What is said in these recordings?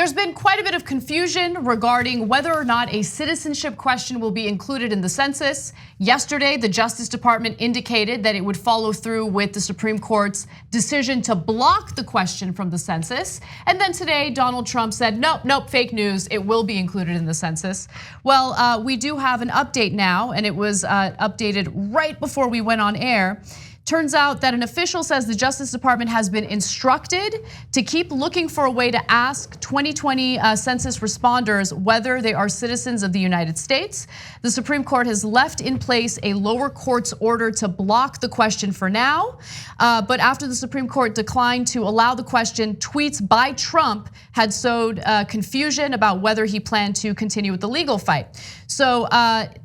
There's been quite a bit of confusion regarding whether or not a citizenship question will be included in the census. Yesterday, the Justice Department indicated that it would follow through with the Supreme Court's decision to block the question from the census. And then today, Donald Trump said, nope, fake news, it will be included in the census. Well, we do have an update now, and it was updated right before we went on air. Turns out that an official says the Justice Department has been instructed to keep looking for a way to ask 2020 census responders whether they are citizens of the United States. The Supreme Court has left in place a lower court's order to block the question for now. But after the Supreme Court declined to allow the question, tweets by Trump had sowed confusion about whether he planned to continue with the legal fight. So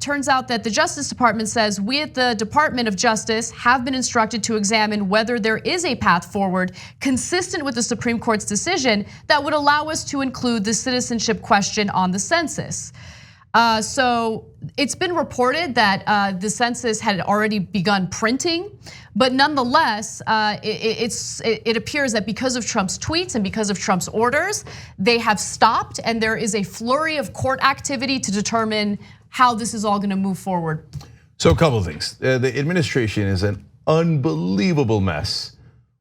turns out that the Justice Department says we at the Department of Justice have been instructed to examine whether there is a path forward consistent with the Supreme Court's decision that would allow us to include the citizenship question on the census. So it's been reported that the census had already begun printing, but nonetheless, it appears that because of Trump's tweets and because of Trump's orders, they have stopped, and there is a flurry of court activity to determine how this is all going to move forward. So a couple of things. The administration is an unbelievable mess.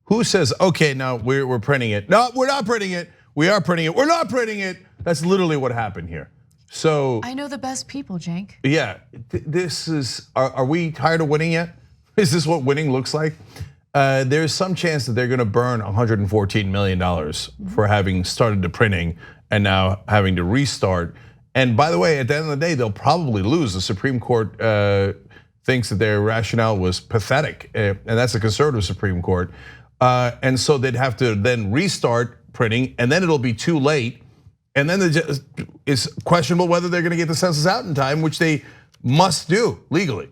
Who says, okay, now we're printing it? No, we're not printing it. We are printing it. We're not printing it. That's literally what happened here. So I know the best people, Cenk. Yeah, this is. Are we tired of winning yet? Is this what winning looks like? There's some chance that they're going to burn $114 million for having started the printing and now having to restart. And by the way, at the end of the day, they'll probably lose. The Supreme Court thinks that their rationale was pathetic, and that's a conservative Supreme Court. And so they'd have to then restart printing, and then it'll be too late. And then it's questionable whether they're gonna get the census out in time, which they must do legally.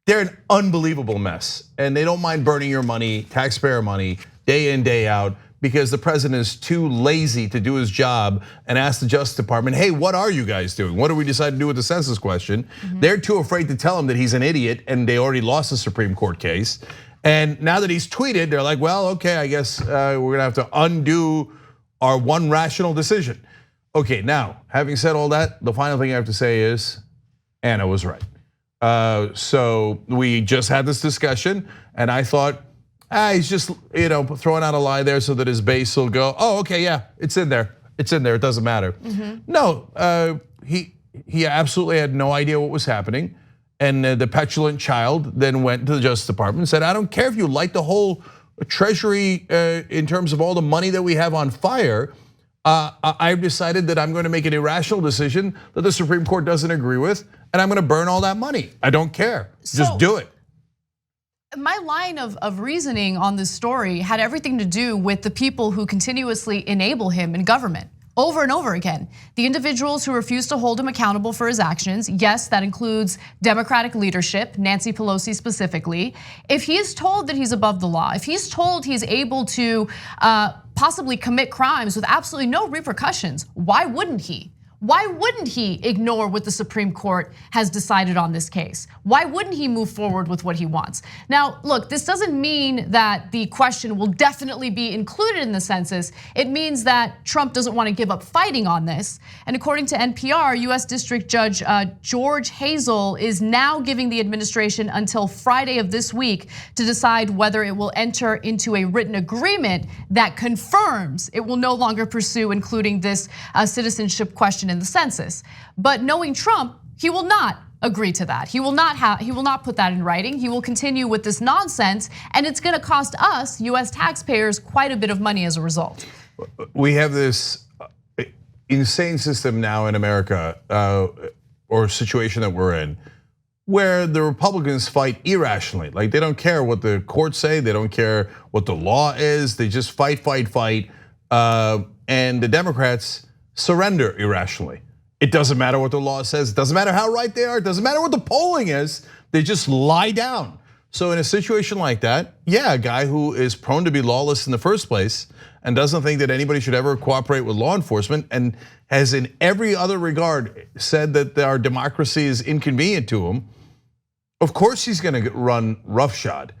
They're an unbelievable mess, and they don't mind burning your money, taxpayer money, day in, day out, because the president is too lazy to do his job and ask the Justice Department, hey, what are you guys doing? What do we decide to do with the census question? They're too afraid to tell him that he's an idiot, and they already lost the Supreme Court case. And now that he's tweeted, they're like, well, okay, I guess we're gonna have to undo our one rational decision. Okay, now, having said all that, the final thing I have to say is Anna was right. So we just had this discussion, and I thought, he's just throwing out a lie there so that his base will go, oh, okay, yeah, it's in there. It's in there, it doesn't matter. No, he absolutely had no idea what was happening. And the petulant child then went to the Justice Department and said, I don't care if you light the whole Treasury in terms of all the money that we have on fire. I've decided that I'm going to make an irrational decision that the Supreme Court doesn't agree with, and I'm going to burn all that money. I don't care, just do it. My line of reasoning on this story had everything to do with the people who continuously enable him in government. Over and over again. The individuals who refuse to hold him accountable for his actions, yes, that includes Democratic leadership, Nancy Pelosi specifically. If he is told that he's above the law, if he's told he's able to possibly commit crimes with absolutely no repercussions, why wouldn't he? Why wouldn't he ignore what the Supreme Court has decided on this case? Why wouldn't he move forward with what he wants? Now, look, this doesn't mean that the question will definitely be included in the census. It means that Trump doesn't want to give up fighting on this. And according to NPR, US District Judge George Hazel is now giving the administration until Friday of this week to decide whether it will enter into a written agreement that confirms it will no longer pursue including this citizenship question in the census. But knowing Trump, he will not agree to that. He will not put that in writing. He will continue with this nonsense, and it's going to cost us, US taxpayers, quite a bit of money as a result. We have this insane system now in America, or situation that we're in, where the Republicans fight irrationally. Like, they don't care what the courts say, they don't care what the law is, they just fight. And the Democrats surrender irrationally. It doesn't matter what the law says, it doesn't matter how right they are, it doesn't matter what the polling is, they just lie down. So in a situation like that, yeah, a guy who is prone to be lawless in the first place and doesn't think that anybody should ever cooperate with law enforcement and has in every other regard said that our democracy is inconvenient to him, of course he's gonna run roughshod.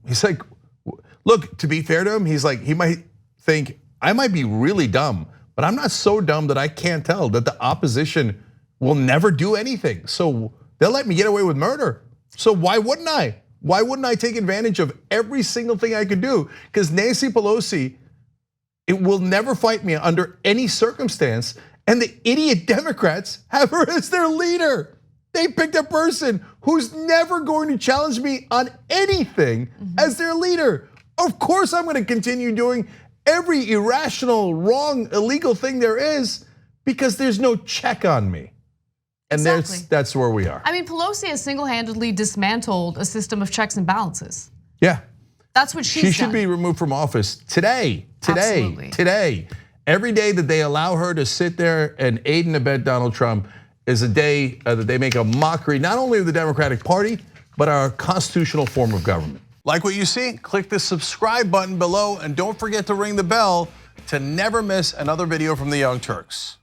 He's like, look, to be fair to him, he's like, he might think, I might be really dumb, But I'm not so dumb that I can't tell that the opposition will never do anything. So they'll let me get away with murder. So why wouldn't I? Why wouldn't I take advantage of every single thing I could do? Because Nancy Pelosi, it will never fight me under any circumstance. And the idiot Democrats have her as their leader. They picked a person who's never going to challenge me on anything as their leader. Of course I'm gonna continue doing every irrational, wrong, illegal thing there is because there's no check on me. And Exactly. that's where we are. I mean, Pelosi has single-handedly dismantled a system of checks and balances. Yeah. That's what she's She should done. be removed from office today. Today. Every day that they allow her to sit there and aid and abet Donald Trump is a day that they make a mockery, not only of the Democratic Party, but our constitutional form of government. Like what you see? Click the subscribe button below and don't forget to ring the bell to never miss another video from the Young Turks.